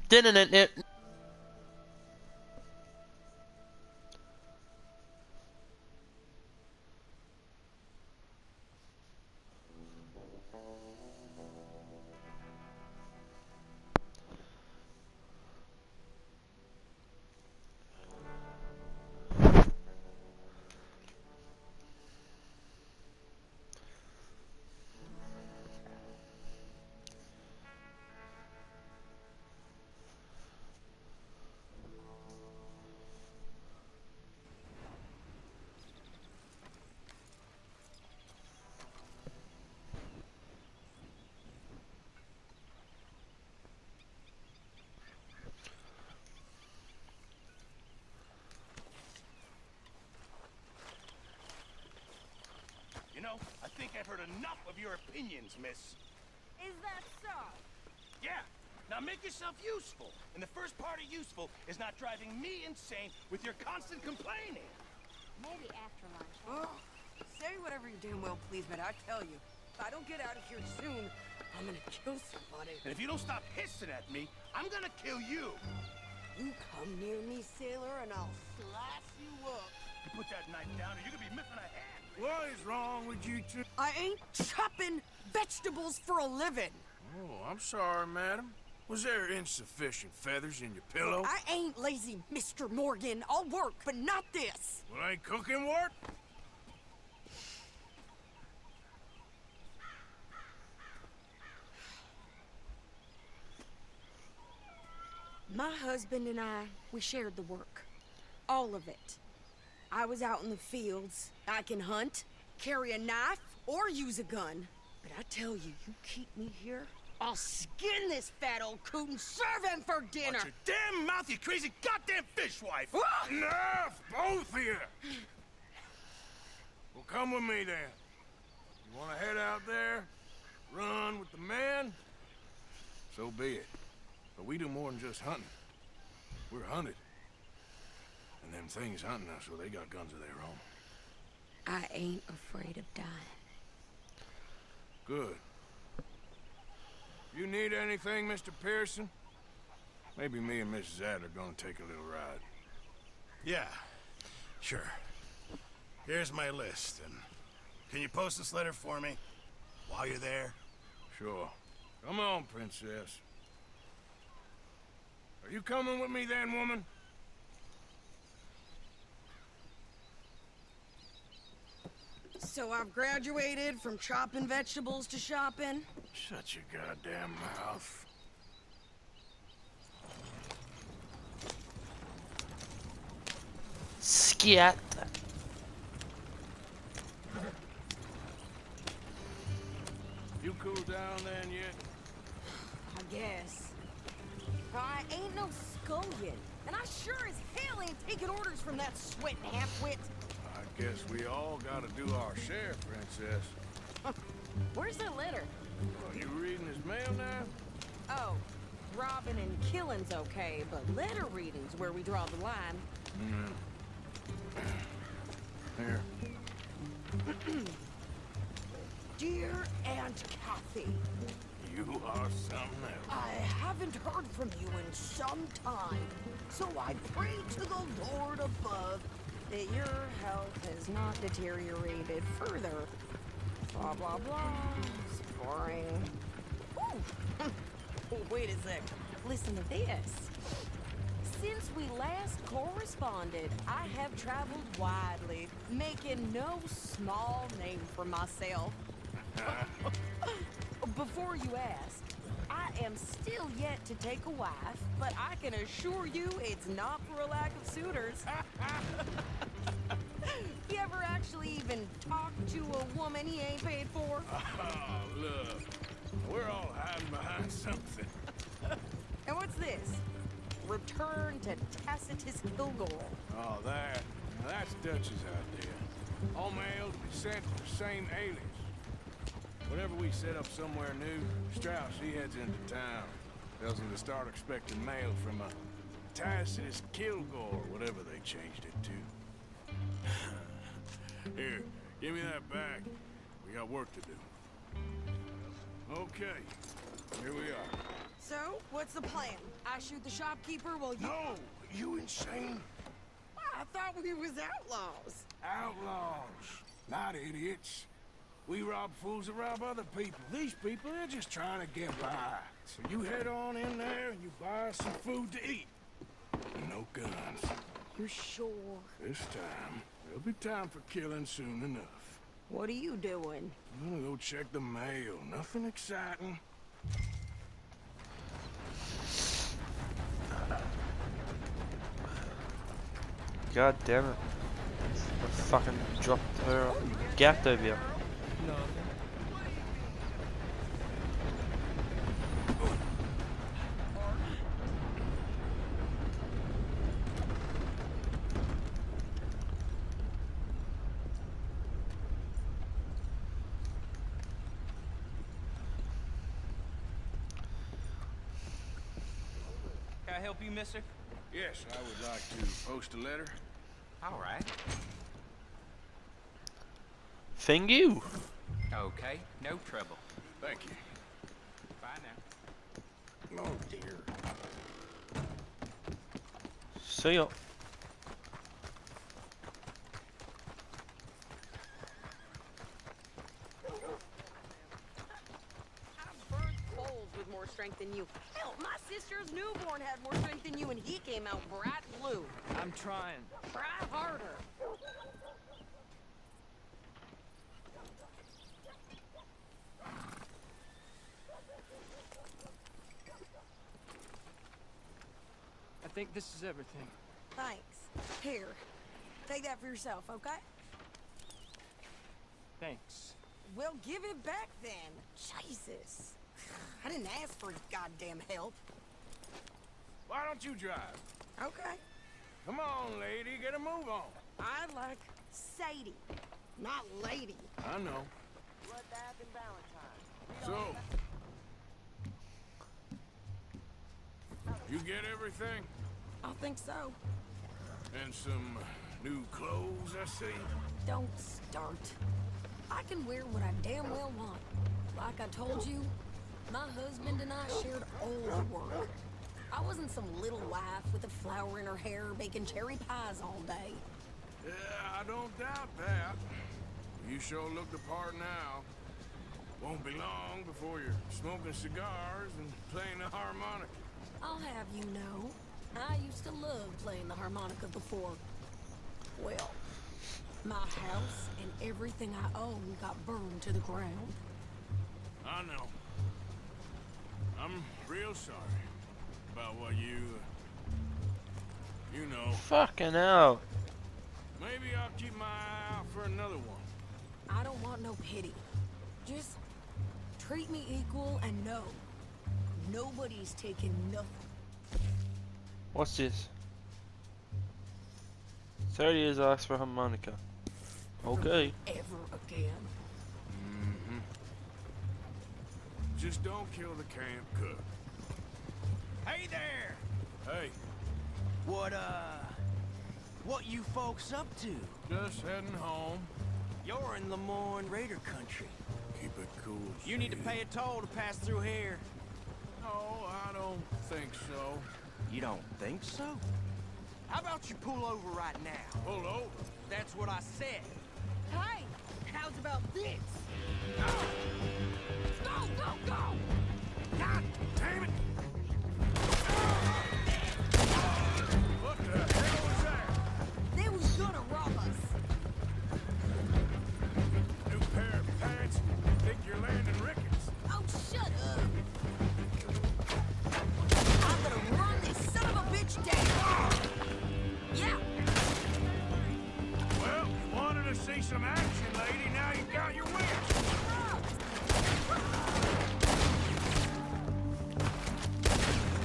Didn't. You know, I think I've heard enough of your opinions, miss. Is that so? Yeah. Now make yourself useful. And the first part of useful is not driving me insane with your constant complaining. Maybe after lunch. Oh, say whatever you damn well please, but I tell you, if I don't get out of here soon, I'm gonna kill somebody. And if you don't stop hissing at me, I'm gonna kill you. You come near me, sailor, and I'll slice you up. You put that knife down or you're gonna be missing a hand. What is wrong with you two? I ain't chopping vegetables for a living. Oh, I'm sorry, madam. Was there insufficient feathers in your pillow? I ain't lazy, Mr. Morgan. I'll work, but not this. Well, ain't cooking work? My husband and I, we shared the work. All of it. I was out in the fields. I can hunt, carry a knife, or use a gun. But I tell you, you keep me here, I'll skin this fat old coot and serve him for dinner. Watch your damn mouth, you crazy goddamn fishwife! Enough, both of you! Well, come with me then. You want to head out there, run with the men? So be it. But we do more than just hunting. We're hunted. And them things hunting us, well, they got guns of their own. I ain't afraid of dying. Good. You need anything, Mr. Pearson? Maybe me and Mrs. Adler gonna take a little ride. Yeah, sure. Here's my list, and can you post this letter for me while you're there? Sure. Come on, princess. Are you coming with me then, woman? So I've graduated from chopping vegetables to shopping. Shut your goddamn mouth. Scat. You cool down then yet? I guess. I ain't no scullion, and I sure as hell ain't taking orders from that sweating half-wit. I guess we all gotta do our share, princess. Where's the letter? Are you reading his mail now? Oh, robbing and killing's okay, but letter reading's where we draw the line. Here. Dear Aunt Kathy, You are something else. I haven't heard from you in some time, so I pray to the Lord above that your health has not deteriorated further. Blah, blah, blah. It's boring. Ooh. Oh, wait a sec. Listen to this. Since we last corresponded, I have traveled widely, making no small name for myself. Before you ask, I am still yet to take a wife, but I can assure you it's not for a lack of suitors. You ever actually even talk to a woman he ain't paid for? Oh, look. We're all hiding behind something. And what's this? Return to Tacitus Kilgore. Oh, that. Now that's Dutch's idea. All mail to be sent to the same alias. Whenever we set up somewhere new, Strauss, he heads into town. Tells him to start expecting mail from a Tacitus Kilgore, whatever they changed it to. Here, give me that back. We got work to do. Okay, here we are. So, what's the plan? I shoot the shopkeeper while you... No, you insane? I thought we was outlaws. Outlaws, not idiots. We rob fools that rob other people. These people, they're just trying to get by. So you head on in there and you buy us some food to eat. No guns. You sure? This time, there'll be time for killing soon enough. What are you doing? I'm gonna go check the mail. Nothing exciting. God damn it. I fucking dropped her gapped over here. Can I help you, mister? Yes, I would like to post a letter. All right. Thank you. Okay, no trouble. Thank you. Bye now. Oh, dear. See ya. I've burnt coals with more strength than you. Hell, my sister's newborn had more strength than you, and he came out bright blue. I'm trying. Try harder. I think this is everything. Thanks. Here, take that for yourself, okay? Thanks. Well, give it back then. Jesus. I didn't ask for goddamn help. Why don't you drive? Okay. Come on, lady, get a move on. I like Sadie, not lady. I know. Bloodbath and Valentine. So, you get everything? I think so. And some new clothes, I see. Don't start. I can wear what I damn well want. Like I told you, my husband and I shared all the work. I wasn't some little wife with a flower in her hair baking cherry pies all day. Yeah, I don't doubt that. You sure look the part now. Won't be long before you're smoking cigars and playing the harmonica. I'll have you know, I used to love playing the harmonica before. Well, my house and everything I own got burned to the ground. I know. I'm real sorry about what you know. Fucking hell. Maybe I'll keep my eye out for another one. I don't want no pity. Just treat me equal and know nobody's taking nothing. What's this? 30 years asked for harmonica. Okay. Ever again. Mm-hmm. Just don't kill the camp cook. Hey there! Hey, What you folks up to? just heading home. You're in Lemoyne Raider country. Keep it cool. You need to Sadie. pay a toll to pass through here. No, I don't think so. You don't think so? How about you pull over right now? Pull over. That's what I said. Hey, how's about this? Go, go, go! God damn it! What the hell was that? They was gonna rob us. New pair of pants? Think you're landing Ricketts? Oh, shut up. I'm gonna run this son of a bitch down. Yeah. Well, you wanted to see some action, lady. Now you got your wish.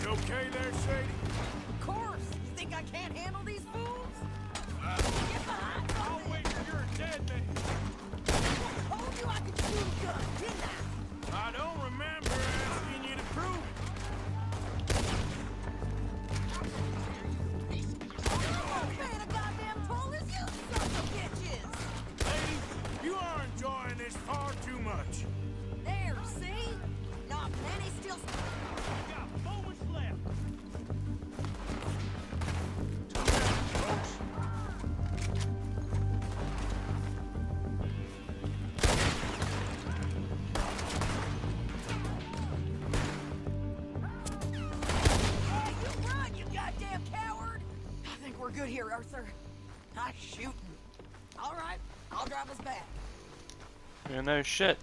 You okay there, Sadie? Of course. You think I can't handle these fools? Get behind me. Oh, wait, you're dead, man. I told you I could shoot a gun, didn't I? I don't remember asking you to prove it. I'm paying a goddamn toll as you sons of bitches. Lady, you are enjoying this far too much. There, see? Arthur. Nice shooting. All right, I'll drive us back. Yeah, no shit.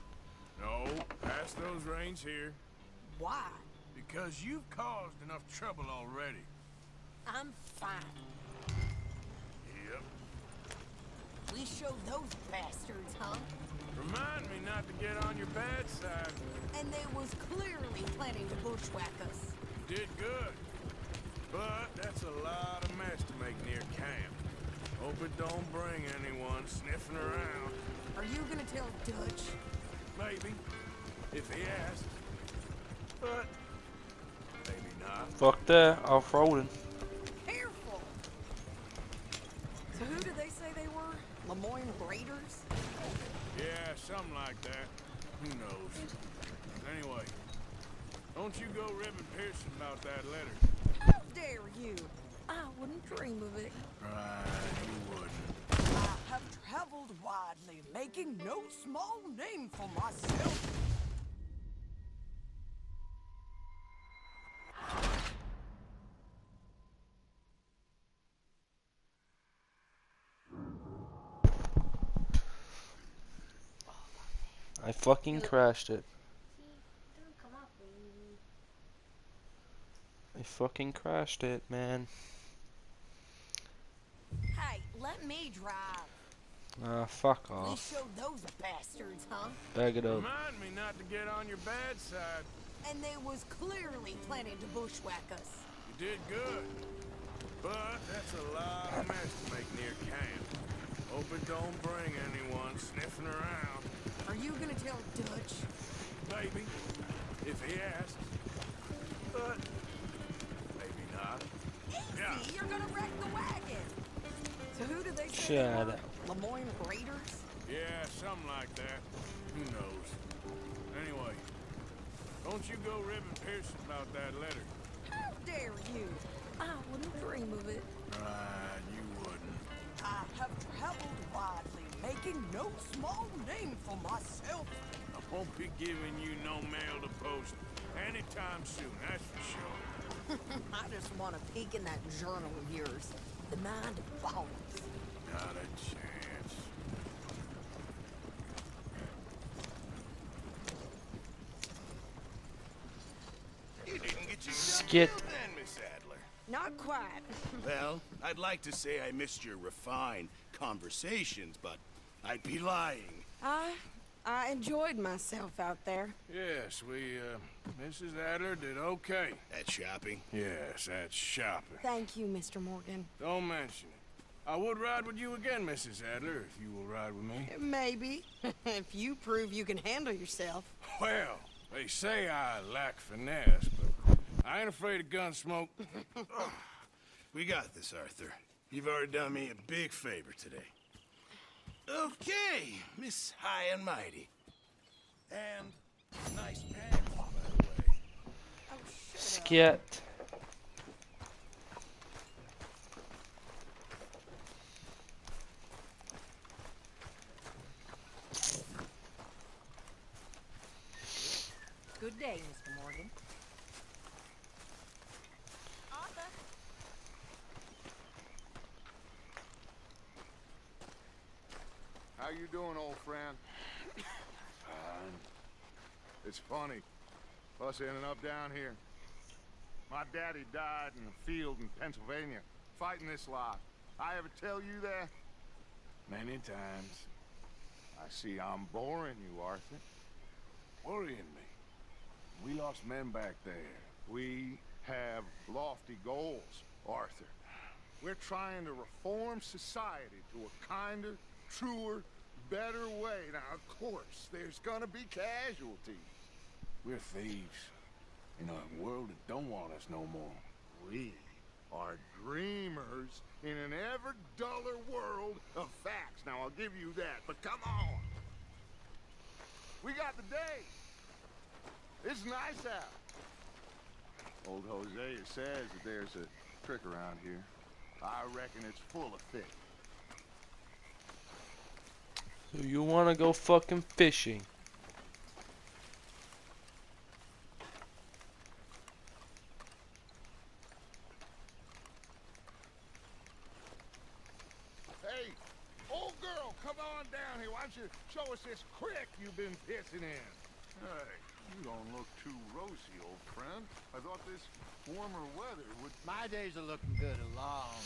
No, pass those reins here. Why? Because you've caused enough trouble already. I'm fine. Yep. We showed those bastards, huh? Remind me not to get on your bad side. And they was clearly planning to bushwhack us. You did good. But that's a lot of mess to make near camp. Hope it don't bring anyone sniffing around. Are you gonna tell Dutch? Maybe. If he asks. But maybe not. Fuck that, off-roading. Careful! So who did they say they were? Lemoyne Raiders? Yeah, something like that. Who knows? Anyway, don't you go ribbing Pearson about that letter. How dare you? I wouldn't dream of it. Right, you wouldn't. I have traveled widely, making no small name for myself. I fucking crashed it. I fucking crashed it, man. Hey, let me drive. Fuck We off. showed those bastards, huh? Bag it up. Remind me not to get on your bad side. And they was clearly planning to bushwhack us. You did good. But that's a lot of mess to make near camp. Hope it don't bring anyone sniffing around. Are you gonna tell Dutch? Maybe. If he asks. But maybe not. Easy, Yeah. you're gonna wreck the wagon. So who did they say Shut they were? up. Lemoyne Raiders? Yeah, something like that. Who knows? Anyway, don't you go ribbing Pearson about that letter. How dare you? I wouldn't dream of it. Right, you wouldn't. I have traveled widely, making no small name for myself. I won't be giving you no mail to post anytime soon, that's for sure. I just want to peek in that journal of yours. The Mind of Bones. Not a chance. You didn't get your Skit. fill then, Miss Adler. Not quite. Well, I'd like to say I missed your refined conversations, but I'd be lying. I enjoyed myself out there. Yes, Mrs. Adler did okay. At shopping? Yes, that's shopping. Thank you, Mr. Morgan. Don't mention it. I would ride with you again, Mrs. Adler, if you will ride with me. Maybe. If you prove you can handle yourself. Well, they say I lack finesse, but I ain't afraid of gun smoke. We got this, Arthur. You've already done me a big favor today. Okay, Miss High and Mighty. And nice pants, by the way. Oh, shut up. Skit. Good day, Mr. Morgan. Arthur, How you doing, old friend? Fine. It's funny, us ending up down here. My daddy died in a field in Pennsylvania, fighting this lot. I ever tell you that? Many times. I see I'm boring you, Arthur. Worrying me. We lost men back there. We have lofty goals, Arthur. We're trying to reform society to a kinder, truer, better way. Now, of course, there's gonna be casualties. We're thieves. In a world that don't want us no more. We are dreamers in an ever duller world of facts. Now, I'll give you that, but come on. We got the day. It's nice out. Old Hosea says that there's a trick around here. I reckon it's full of fish. So you wanna go fucking fishing? don't you show us this creek you've been pissing in? Hey, you don't look too rosy, old friend. I thought this warmer weather would... My days are looking good along.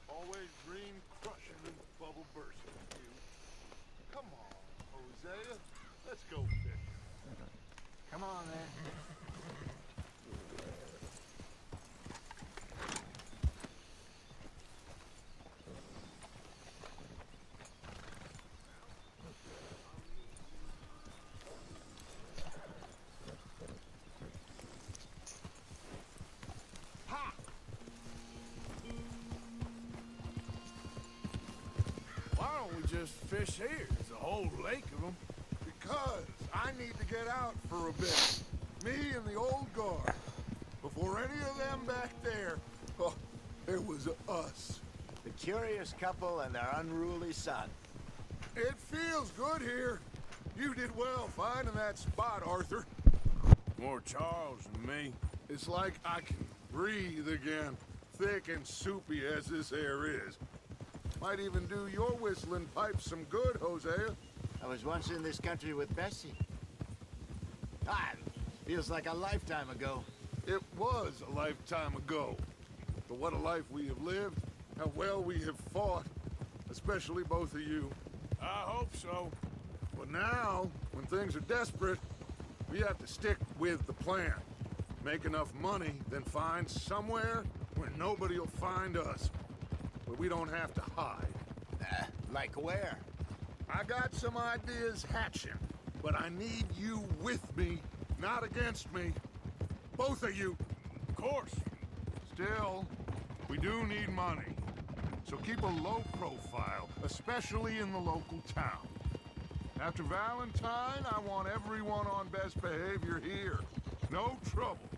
Always green crushing and bubble bursting, you. Come on, Hosea. Let's go fishing. Come on, then. Why don't we just fish here? There's a whole lake of them. Because I need to get out for a bit. Me and the old guard. Before any of them back there, oh, it was us. The curious couple and their unruly son. It feels good here. You did well finding that spot, Arthur. More Charles than me. It's like I can breathe again, thick and soupy as this air is. Might even do your whistling pipes some good, Hosea. I was once in this country with Bessie. Feels like a lifetime ago. It was a lifetime ago. But what a life we have lived, how well we have fought, especially both of you. I hope so. But now, when things are desperate, we have to stick with the plan. Make enough money, then find somewhere where nobody will find us. Where we don't have to hide. Like where? I got some ideas hatching, but I need you with me, not against me. Both of you. Of course. Still, we do need money. So keep a low profile, especially in the local town. After Valentine, I want everyone on best behavior here. No trouble.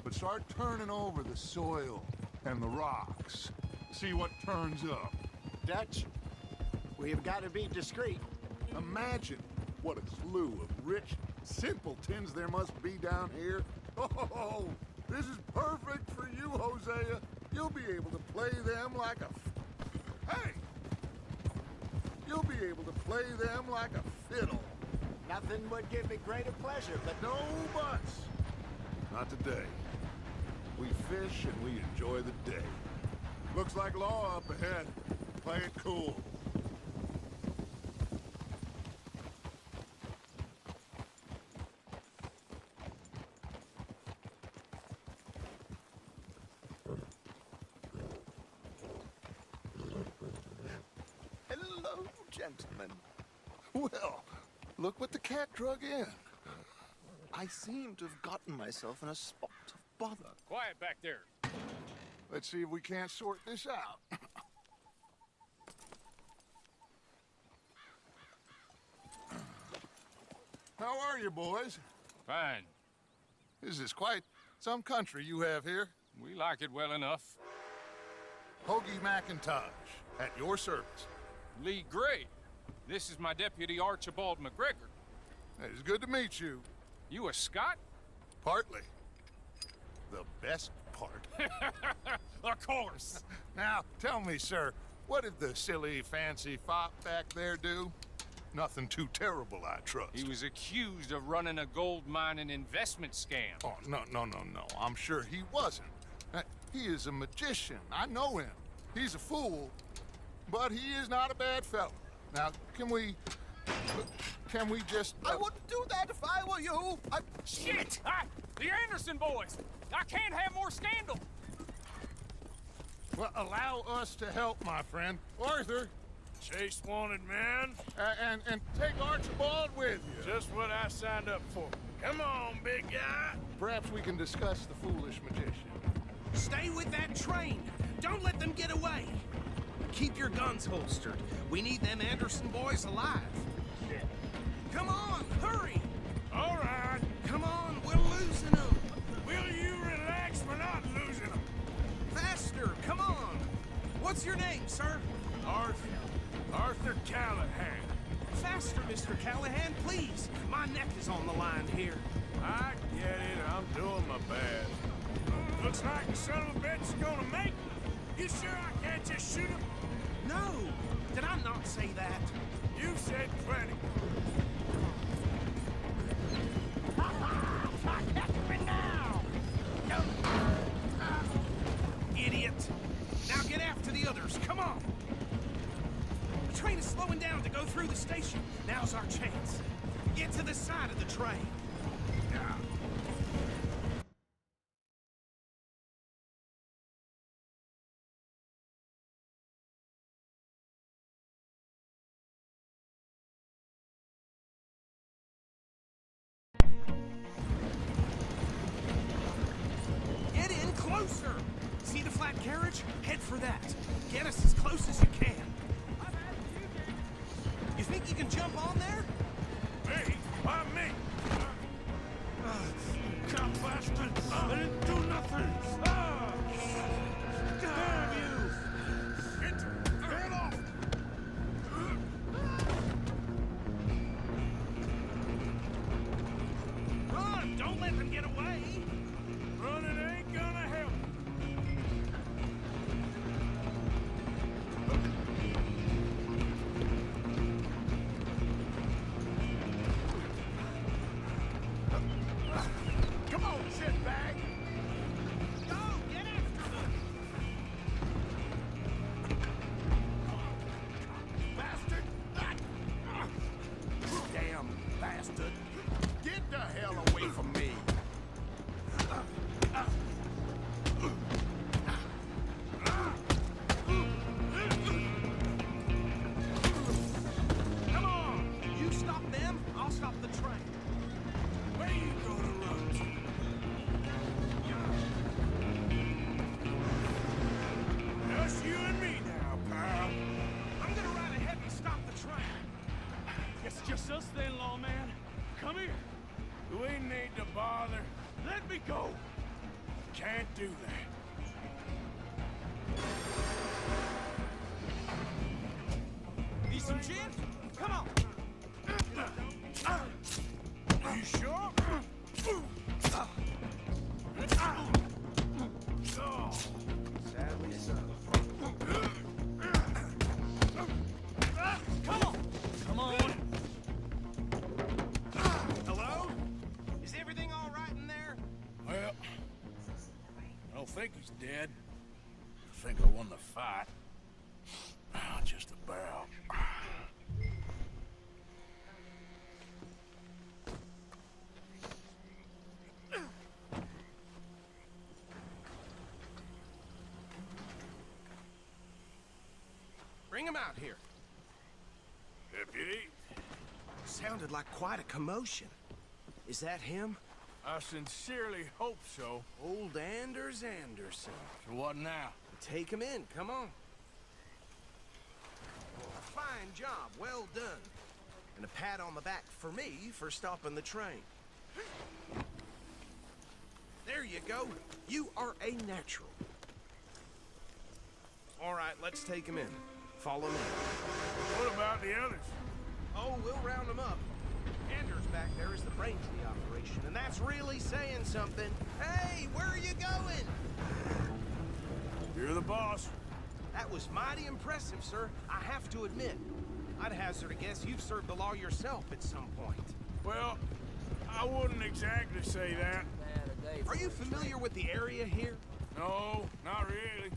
But start turning over the soil and the rocks. See what turns up. Dutch, we've got to be discreet. Imagine what a slew of rich simpletons there must be down here. Oh, this is perfect for you, Hosea. You'll be able to play them like a... Hey! You'll be able to play them like a fiddle. Nothing would give me greater pleasure, but No buts. Not today. We fish and we enjoy the day. Looks like law up ahead. Play it cool. hello, gentlemen. Well, look what the cat drug in. I seem to have gotten myself in a spot of bother. Quiet back there. Let's see if we can't sort this out. How are you, boys? Fine. This is quite some country you have here. We like it well enough. Hoagie McIntosh, at your service. Lee Gray. This is my deputy Archibald McGregor. It's good to meet you. You a Scot? Partly. The best part. Of course. Now, tell me, sir, what did the silly, fancy fop back there do? Nothing too terrible, I trust. He was accused of running a gold mining investment scam. Oh, no. I'm sure he wasn't. He is a magician. I know him. He's a fool, but he is not a bad fellow. Now, can we just... I wouldn't do that if I were you. Shit! The Anderson boys! I can't have more scandal! Well, allow us to help, my friend. Arthur, Chase wanted man. and take Archibald with you. Just what I signed up for. Come on, big guy. Perhaps we can discuss the foolish magician. Stay with that train. Don't let them get away. Keep your guns holstered. We need them Anderson boys alive. Come on, hurry. All right. Come on, we're losing them. Will you relax? We're not losing them. Faster, come on. What's your name, sir? Arthur Callahan. Faster, Mr. Callahan, please. My neck is on the line here. I get it. I'm doing my best. Looks like the son of a bitch is gonna make me. You sure I can't just shoot him? No! Did I not say that? You said plenty. Idiot! Now get after the others, come on! The train is slowing down to go through the station. Now's our chance. Get to the side of the train. Get in closer! See the flat carriage? Head for that. Get us as close as you can. You think you can jump on there? Me? Why me? Cop bastard! I didn't do nothing! Damn you! Get off! Run! Don't let them get away! Running ain't gonna help. Come on, shitbag! Go! Get after them! Bastard! Damn bastard! Get the hell away from me! Come on! You stop them, I'll stop the train. Where you gonna run to? Just you and me now, pal. I'm gonna ride ahead and stop the train. It's just us then, lawman. Come here. Do we need to bother? Let me go. Can't do that. Need some gin? Come on! You sure? Sadly so. Come on! Come on. Hello? Is everything all right in there? Well, I don't think he's dead. I think I won the fight. Just about. Bring him out here. Deputy, Sounded like quite a commotion. Is that him? I sincerely hope so. Old Anders Anderson. So what now? Take him in, come on. Fine job, well done. And a pat on the back for me for stopping the train. There you go. You are a natural. All right, let's take him in. Follow me. What about the others? Oh, we'll round them up. Anders back there is the brains of the operation, and that's really saying something. Hey, where are you going? You're the boss. That was mighty impressive, sir. I have to admit. I'd hazard a guess you've served the law yourself at some point. Well, I wouldn't exactly say that. Are you familiar with the area here? No, not really.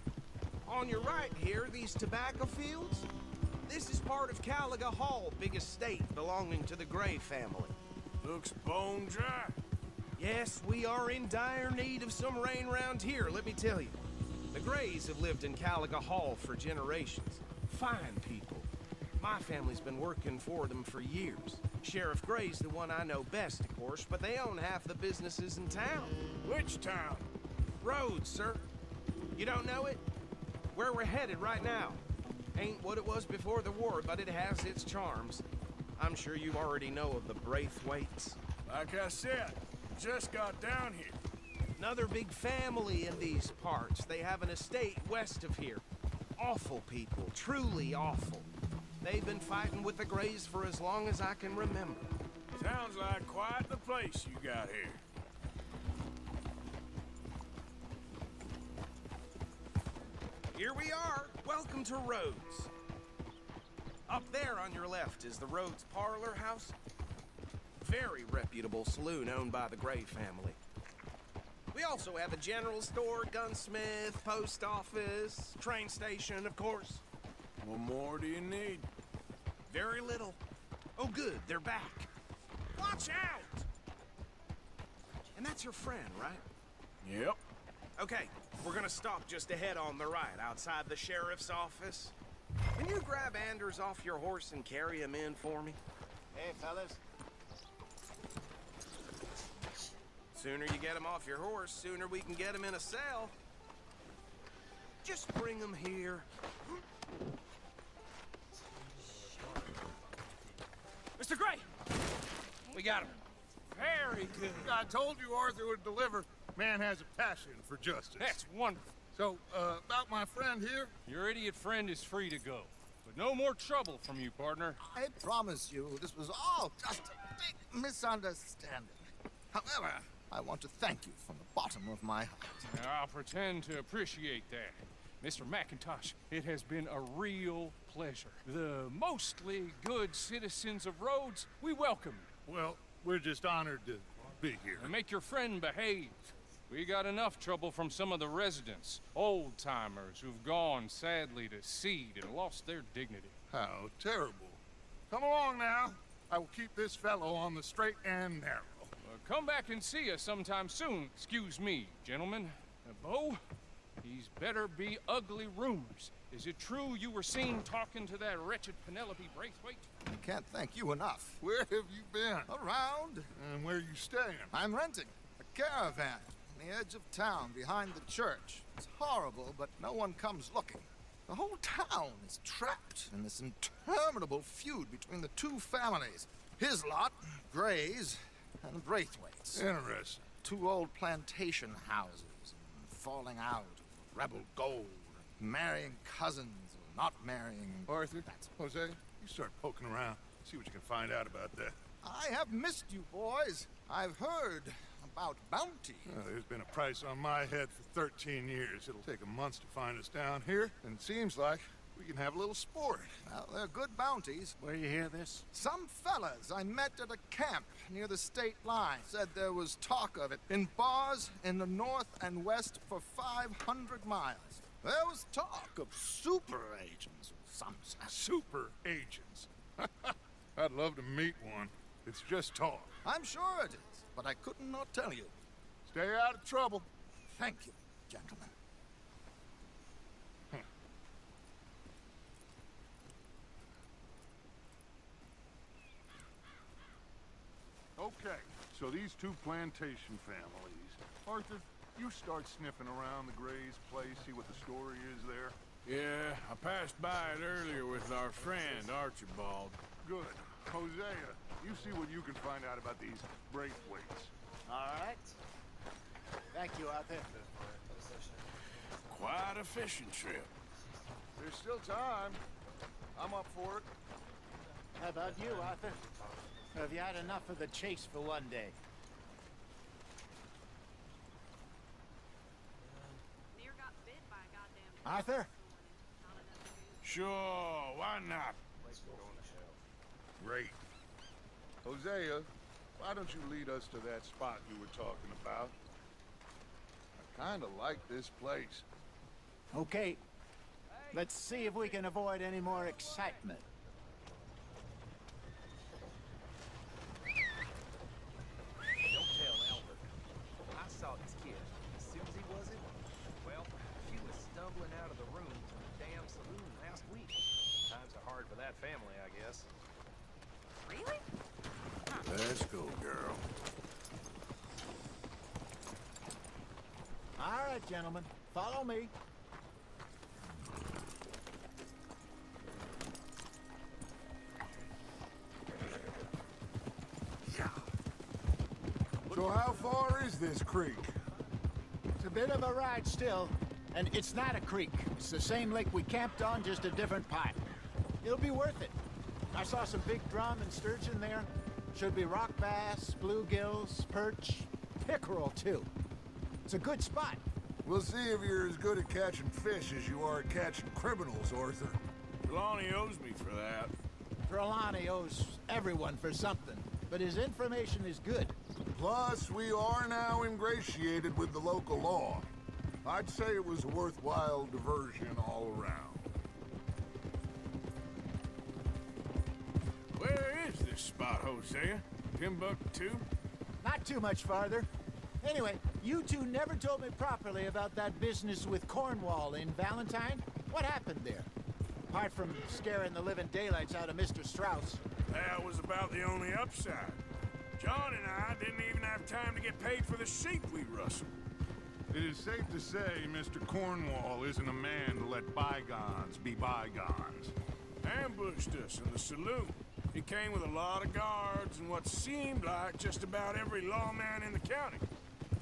On your right here, these tobacco fields? This is part of Caliga Hall, big estate belonging to the Gray family. Looks bone dry. Yes, we are in dire need of some rain round here, let me tell you. The Grays have lived in Caliga Hall for generations. Fine people. My family's been working for them for years. Sheriff Gray's the one I know best, of course, but they own half the businesses in town. Which town? Rhodes, sir. You don't know it? Where we're headed right now. Ain't what it was before the war, but it has its charms. I'm sure you already know of the Braithwaites. Like I said, just got down here. Another big family in these parts. They have an estate west of here. Awful people, truly awful. They've been fighting with the Grays for as long as I can remember. Sounds like quite the place you got here. Here we are. Welcome to Rhodes. Up there on your left is the Rhodes Parlor House. Very reputable saloon owned by the Gray family. We also have a general store, gunsmith, post office, train station, of course. What more do you need? Very little. Oh, good, they're back. Watch out! And that's your friend, right? Yep. Okay, we're gonna stop just ahead on the right, outside the sheriff's office. Can you grab Anders off your horse and carry him in for me? Hey, fellas. Sooner you get him off your horse, sooner we can get him in a cell. Just bring him here. Mr. Gray! We got him. Very good. I told you Arthur would deliver. Man has a passion for justice. That's wonderful. So, about my friend here? Your idiot friend is free to go. But no more trouble from you, partner. I promise you, this was all just a big misunderstanding. However, I want to thank you from the bottom of my heart. I'll pretend to appreciate that. Mr. McIntosh, it has been a real pleasure. The mostly good citizens of Rhodes, we welcome you. Well, we're just honored to be here. And make your friend behave. We got enough trouble from some of the residents, old-timers who've gone, sadly, to seed and lost their dignity. How terrible. Come along now. I will keep this fellow on the straight and narrow. Come back and see us sometime soon. Excuse me, gentlemen. Bo, these better be ugly rumors. Is it true you were seen talking to that wretched Penelope Braithwaite? I can't thank you enough. Where have you been? Around. And where you staying? I'm renting a caravan on the edge of town behind the church. It's horrible, but no one comes looking. The whole town is trapped in this interminable feud between the two families. His lot, Gray's, and Braithwaite's. Interesting. Two old plantation houses, and falling out of rebel gold, marrying cousins or not marrying. Arthur, Jose, you start poking around. See what you can find out about that. I have missed you, boys. I've heard about bounty. There's been a price on my head for 13 years. It'll take a month to find us down here, and it seems like we can have a little sport. Well, they're good bounties. Where you hear this? Some fellas I met at a camp near the state line said there was talk of it in bars in the north and west for 500 miles. There was talk of super agents or some such. Super agents. I'd love to meet one. It's just talk. I'm sure it is, but I couldn't not tell you. Stay out of trouble. Thank you, gentlemen. Okay, so these two plantation families. Arthur, you start sniffing around the Gray's place, see what the story is there. Yeah, I passed by it earlier with our friend, Archibald. Good. Hosea, you see what you can find out about these Braithwaites. All right. Thank you, Arthur. Quite a fishing trip. There's still time. I'm up for it. How about you, Arthur? Have you had enough of the chase for one day? Near got bit by a goddamn Arthur? Sure, why not? Great. Hosea, why don't you lead us to that spot you were talking about? I kinda like this place. Okay. Let's see if we can avoid any more excitement. Don't tell Albert. I saw this kid. Susie, was it? Well, she was stumbling out of the room to the damn saloon last week. Times are hard for that family, I guess. Really? Let's go, girl. All right, gentlemen. Follow me. So how far is this creek? It's a bit of a ride still, and it's not a creek. It's the same lake we camped on, just a different part. It'll be worth it. I saw some big drum and sturgeon there. Should be rock bass, bluegills, perch, pickerel too. It's a good spot. We'll see if you're as good at catching fish as you are at catching criminals, Arthur. Trelawney owes me for that. Trelawney owes everyone for something, but his information is good. Plus, we are now ingratiated with the local law. I'd say it was a worthwhile diversion all around. Where is this spot, Hosea? Timbuktu? Not too much farther. Anyway, you two never told me properly about that business with Cornwall in Valentine. What happened there? Apart from scaring the living daylights out of Mr. Strauss. That was about the only upside. John and I didn't even have time to get paid for the sheep we rustled. It is safe to say Mr. Cornwall isn't a man to let bygones be bygones. Ambushed us in the saloon. He came with a lot of guards and what seemed like just about every lawman in the county.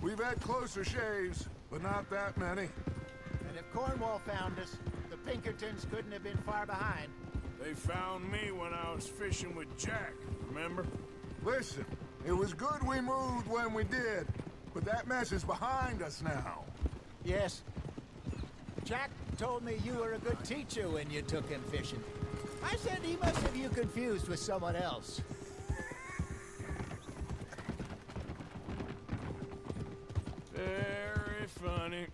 We've had closer shaves, but not that many. And if Cornwall found us, the Pinkertons couldn't have been far behind. They found me when I was fishing with Jack, remember? Listen, it was good we moved when we did, but that mess is behind us now. Yes. Jack told me you were a good teacher when you took him fishing. I said he must have you confused with someone else. Very funny.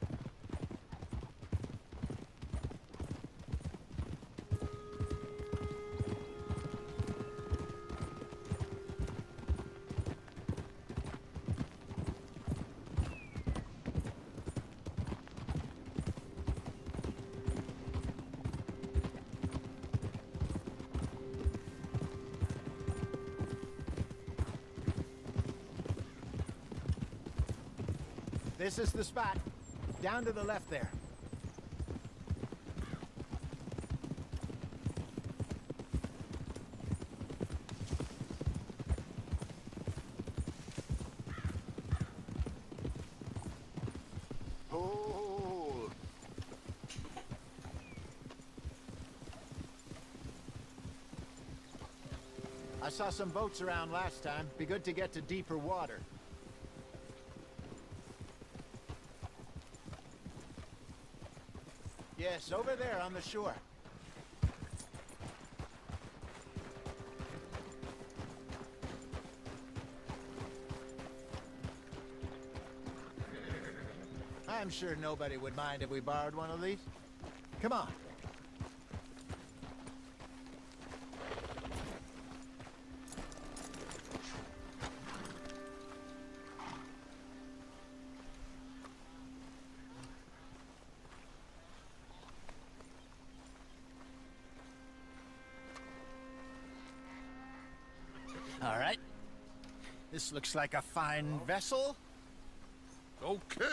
This is the spot. Down to the left there. Oh. I saw some boats around last time. Be good to get to deeper water. Yes, over there on the shore. I'm sure nobody would mind if we borrowed one of these. Come on. All right. This looks like a fine vessel. Okay.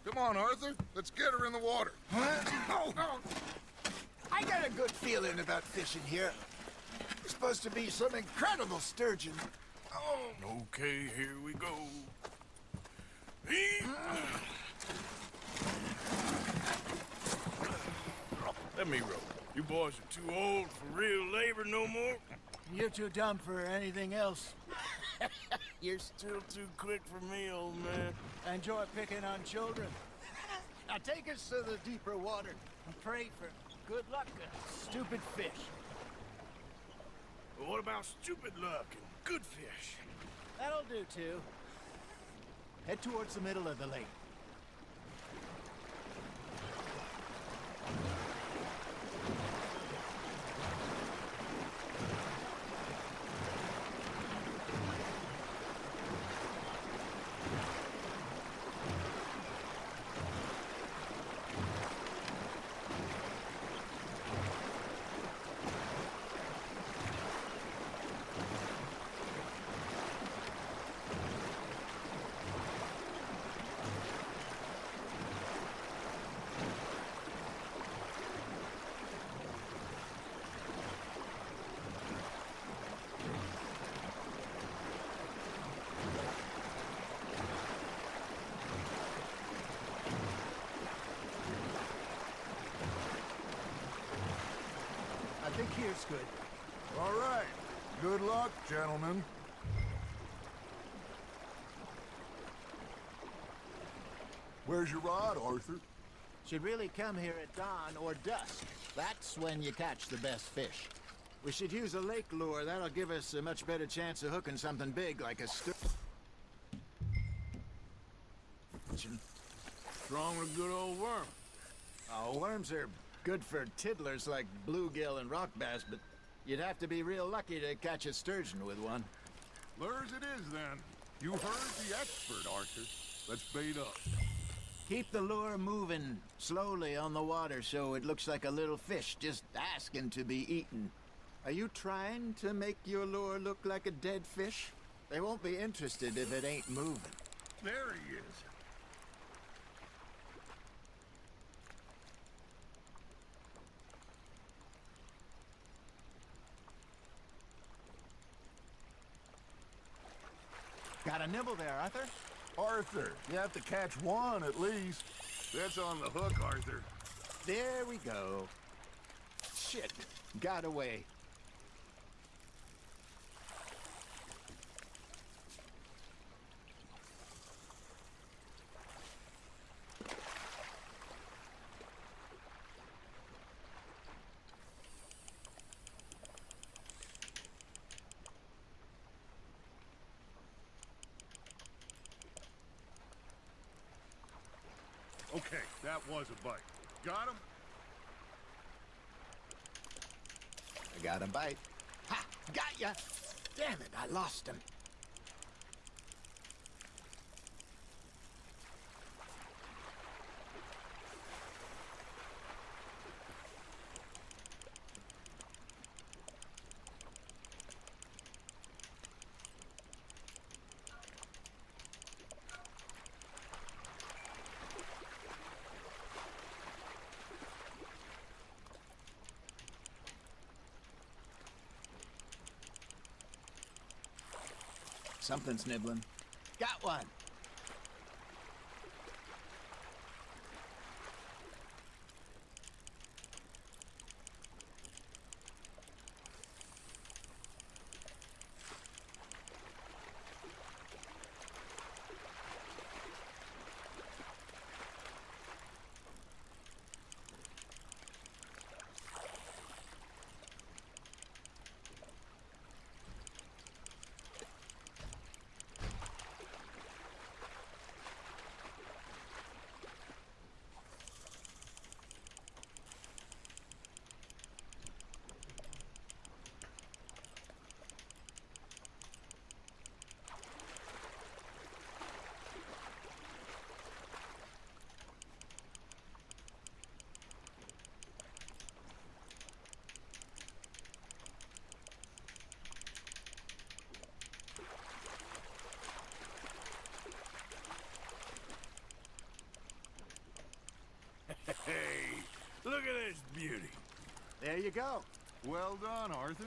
Come on, Arthur. Let's get her in the water. Oh. I got a good feeling about fishing here. It's supposed to be some incredible sturgeon. Oh. Okay, here we go. Let me row. You boys are too old for real labor no more. You're too dumb for anything else. You're still too quick for me, old man. I enjoy picking on children. Now take us to the deeper water and pray for good luck and stupid fish. But what about stupid luck and good fish? That'll do, too. Head towards the middle of the lake. I think here's good. All right. Good luck, gentlemen. Where's your rod, Arthur? Should really come here at dawn or dusk. That's when you catch the best fish. We should use a lake lure. That'll give us a much better chance of hooking something big like a sturgeon. Strong with a good old worm. Oh, worms are good for tiddlers like bluegill and rock bass, but you'd have to be real lucky to catch a sturgeon with one. Lures it is, then. You heard the expert, Arthur. Let's bait up. Keep the lure moving slowly on the water so it looks like a little fish just asking to be eaten. Are you trying to make your lure look like a dead fish? They won't be interested if it ain't moving. There he is. Got a nibble there, Arthur? Arthur, you have to catch one at least. That's on the hook, Arthur. There we go. Shit, got away. Okay, that was a bite. Got him? I got a bite. Ha! Got ya! Damn it, I lost him. Something's nibbling. Got one. Hey, look at this beauty. There you go. Well done, Arthur.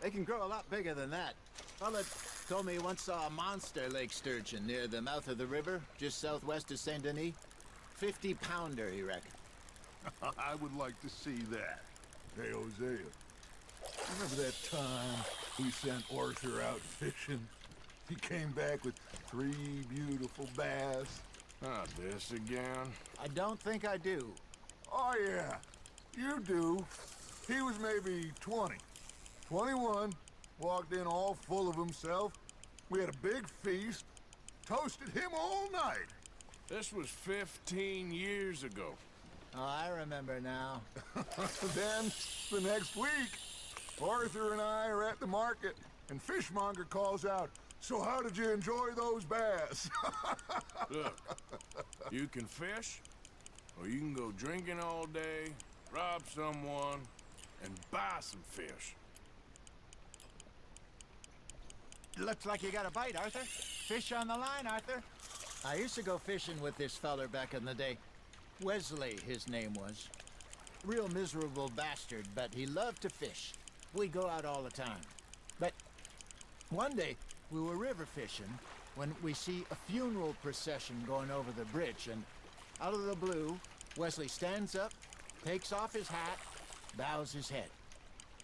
They can grow a lot bigger than that. Fella told me he once saw a monster lake sturgeon near the mouth of the river, just southwest of Saint Denis. 50-pounder, he reckoned. I would like to see that. Hey, Hosea. Remember that time we sent Arthur out fishing? He came back with 3 beautiful bass. Not this again. I don't think I do. Oh, yeah. You do. He was maybe 20. 21. Walked in all full of himself. We had a big feast. Toasted him all night. This was 15 years ago. Oh, I remember now. Then, the next week, Arthur and I are at the market, and Fishmonger calls out, "So how did you enjoy those bass?" Look, you can fish, or you can go drinking all day, rob someone, and buy some fish. Looks like you got a bite, Arthur. Fish on the line, Arthur. I used to go fishing with this feller back in the day. Wesley, his name was. Real miserable bastard, but he loved to fish. We'd go out all the time. But one day, we were river fishing when we see a funeral procession going over the bridge, and out of the blue, Wesley stands up, takes off his hat, bows his head.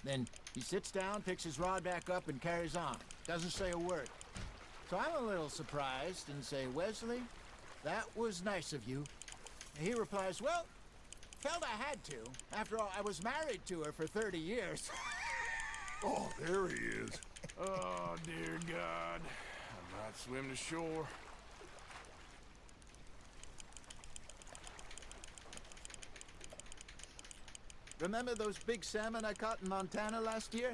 Then he sits down, picks his rod back up, and carries on. Doesn't say a word. So I'm a little surprised and say, "Wesley, that was nice of you." And he replies, "Well, Felt I had to. After all, I was married to her for 30 years. Oh, there he is. Oh, dear God. I might swim to shore. Remember those big salmon I caught in Montana last year?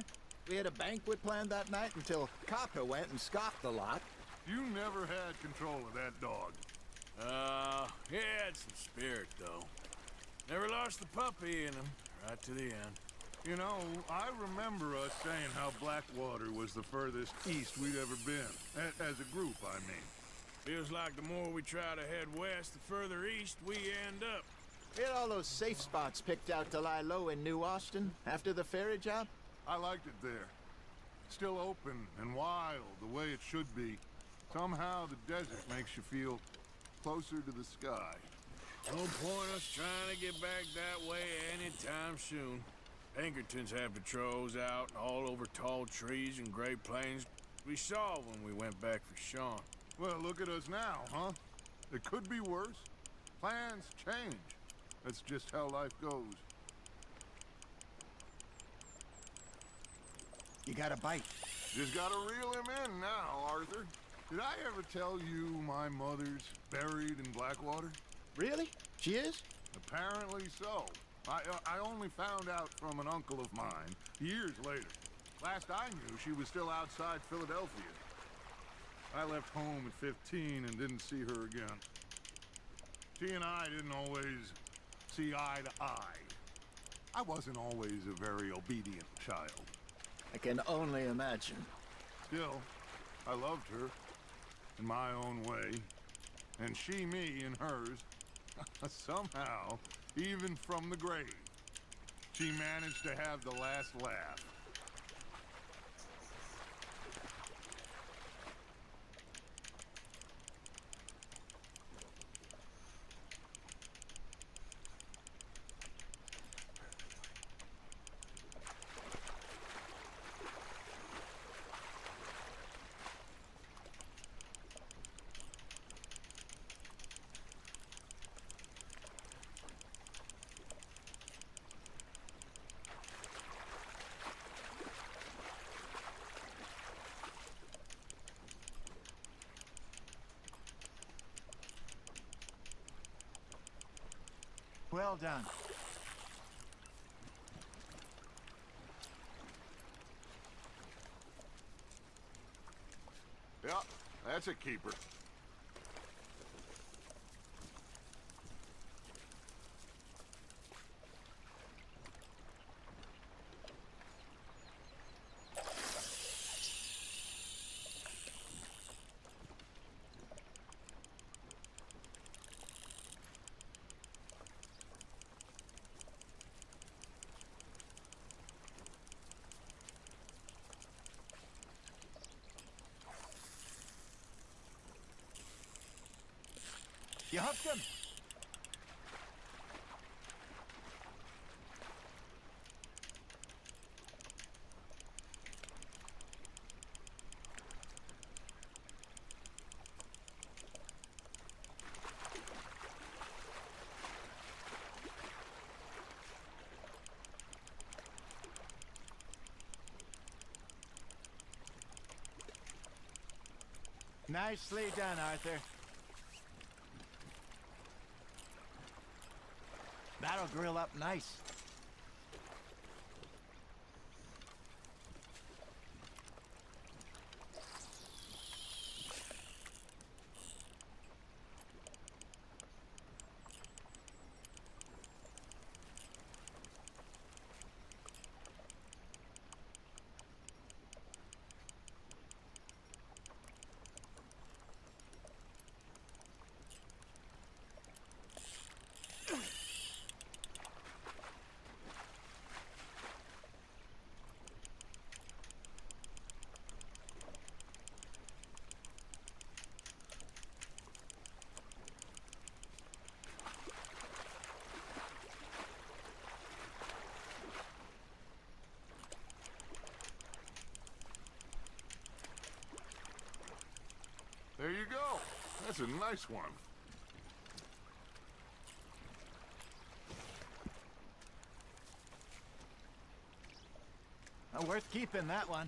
We had a banquet planned that night until Copper went and scoffed a lot. You never had control of that dog. He had some spirit, though. Never lost the puppy in him, right to the end. You know, I remember us saying how Blackwater was the furthest east we'd ever been. As a group, I mean. Feels like the more we try to head west, the further east we end up. We had all those safe spots picked out to lie low in New Austin after the ferry job. I liked it there. Still open and wild, the way it should be. Somehow the desert makes you feel closer to the sky. No point us trying to get back that way anytime soon. Pinkertons had patrols out all over tall trees and Great Plains. We saw when we went back for Sean. Well, look at us now, huh? It could be worse. Plans change. That's just how life goes. You got a bite. Just gotta reel him in now, Arthur. Did I ever tell you my mother's buried in Blackwater? Really? She is? Apparently so. I only found out from an uncle of mine years later. Last I knew, she was still outside Philadelphia. I left home at 15 and didn't see her again. She and I didn't always see eye to eye. I wasn't always a very obedient child. I can only imagine. Still, I loved her in my own way, and she me in hers. Somehow, even from the grave, she managed to have the last laugh. Well done. Yeah, that's a keeper. You hooked him. Nicely done, Arthur. That'll grill up nice. There you go. That's a nice one. Worth keeping, that one.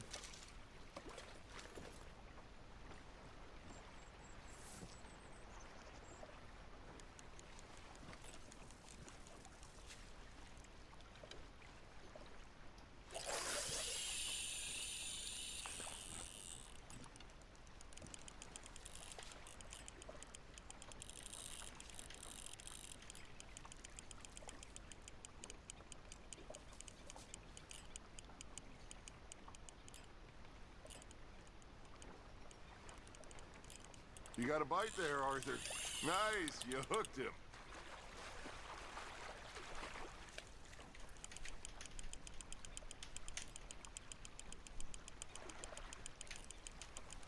You got a bite there, Arthur. Nice, you hooked him.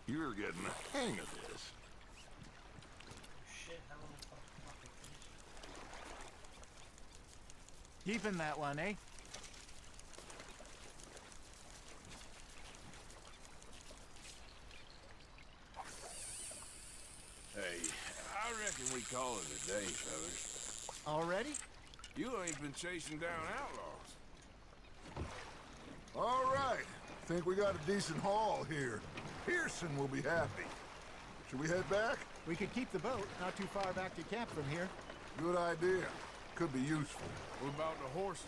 You're getting the hang of this. Keeping that one, eh? Hey, I reckon we call it a day, fellas. Already? You ain't been chasing down outlaws. All right. Think we got a decent haul here. Pearson will be happy. Should we head back? We could keep the boat, not too far back to camp from here. Good idea. Could be useful. What about the horses?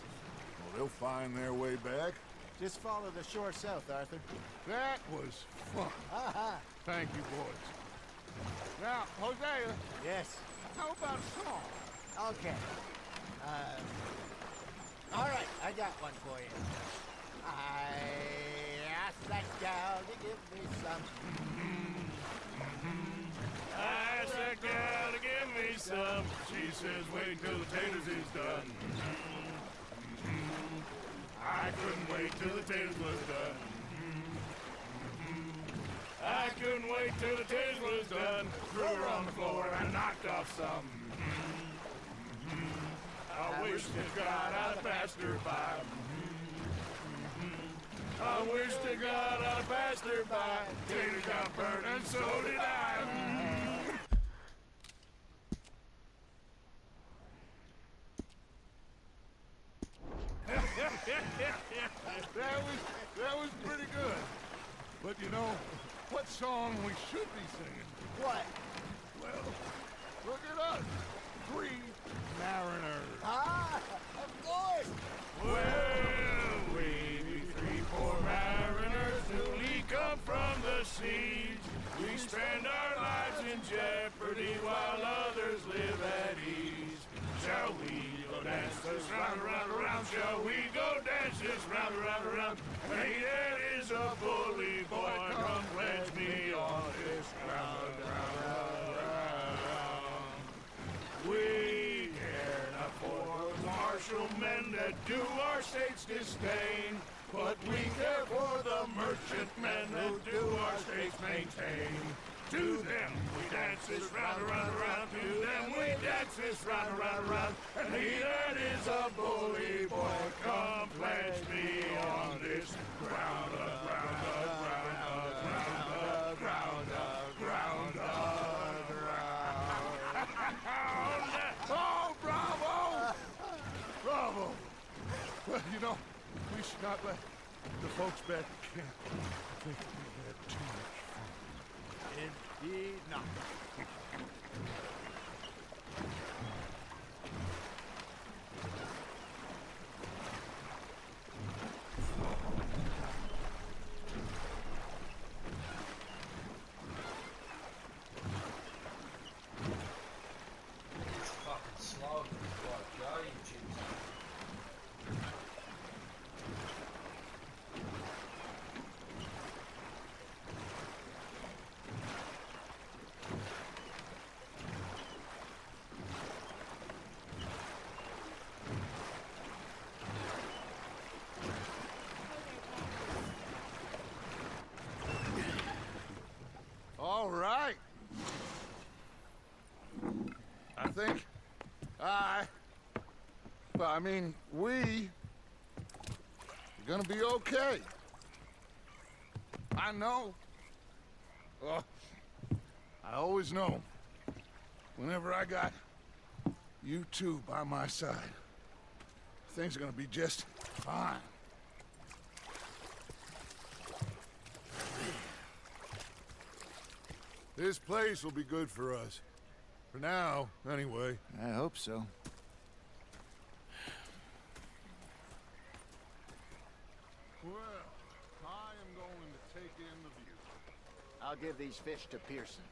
Well, they'll find their way back. Just follow the shore south, Arthur. That was fun. Thank you, boys. Now, Hosea, Yes. how about a song? Okay. All right, I got one for you. I asked that gal to give me some. I asked that gal to give me some. She says, wait till the taters is done. I couldn't wait till the taters was done. I couldn't wait till the taters was done. Threw her on the floor and knocked off some. I wish to God I'd passed her by. I wish to God I'd passed her by. Tater got burned and so did I. That was pretty good. But you know, what song we should be singing? What? Well, look at us. 3 mariners. Ah, of course. Well, we be 3 poor mariners newly come from the siege. We spend our lives in jeopardy while others live at ease. Shall we go dance this round, around, around? Shall we go dance this round, around, around? Hey, that is a bully boy. Come pledge me on this ground, round, round. We care not for the martial men that do our state's disdain, but we care for the merchantmen that do our state's maintain. To them we dance this round, around, around. To them we dance this round, around, around. And he that is a bully boy, come pledge me on this ground, ground, ground, ground, ground, ground, ground. Oh, bravo! Bravo! Well, you know, we should not let the folks back at camp think we had too much fun. Indeed not. It's fucking slow. Like, go, you Jesus. All right. I think I mean, we are gonna be okay. I know. Oh, I always know. Whenever I got you two by my side, things are gonna be just fine. This place will be good for us. For now, anyway. I hope so. Well, I am going to take in the view. I'll give these fish to Pearson.